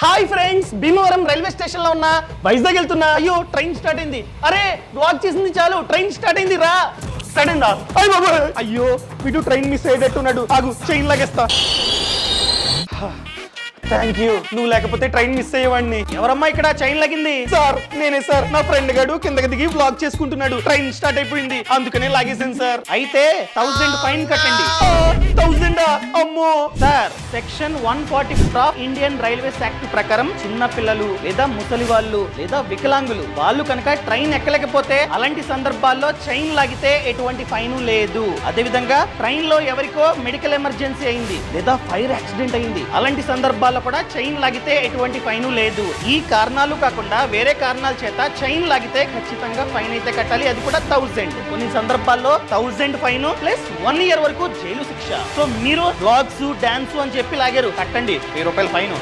Hi friends, Bhimavaram railway station లో ఉన్నా. వైజాగ్ వెళ్తున్నా. అయ్యో ట్రైన్ స్టార్ట్ అయింది. అరే బ్లాక్ చేసింది చాలు, ట్రైన్ స్టార్ట్ అయింది. రా స్టార్ట్ అయిందా? అయ్య బాబు, అయ్యో వీడు ట్రైన్ మిస్ అయ్యేటట్టున్నాడు. ఆగు, చైన్ లాగేస్తా. థ్యాంక్ యూ, నువ్వు లేకపోతే ట్రైన్ మిస్ అయ్యేవాడిని. ఎవరమ్మా ఇక్కడ చైన్ లాగింది? సార్ నేనే సార్. నా ఫ్రెండ్ గాడు కిందకి దిగి బ్లాక్ చేసుకుంటున్నాడు. ట్రైన్ స్టార్ట్ అయిపోయింది, అందుకనే లాగేసాను సార్. అయితే 1000 ఫైన్ కట్టండి. 1000? అమ్మో sir. Section 140 of Indian railways act ప్రకారం చిన్న పిల్లలు లేదా ముసలి వాళ్ళు లేదా వికలాంగులు వాళ్ళు కనుక ట్రైన్ ఎక్కలేకపోతే అలాంటి సందర్భాల్లో చైన్ లాగితే ఎటువంటి ఫైన్ లేదు. అదే విధంగా ట్రైన్ లో ఎవరికో మెడికల్ ఎమర్జెన్సీ అయింది లేదా ఫైర్ యాక్సిడెంట్ అయింది, అలాంటి సందర్భాల్లో కూడా చైన్ లాగితే ఎటువంటి ఫైన్ లేదు. ఈ కారణాలు కాకుండా వేరే కారణాల చేత చైన్ లాగితే ఖచ్చితంగా ఫైన్ అయితే కట్టాలి, అది కూడా 1000. కొన్ని సందర్భాల్లో 1000 ఫైన్ ప్లస్ 1 year వరకు జైలు శిక్ష. సో మీరు బ్లాగ్స్ డాన్స్ అని చెప్పి లాగారు, కట్టండి 1000 రూపాయల ఫైన్.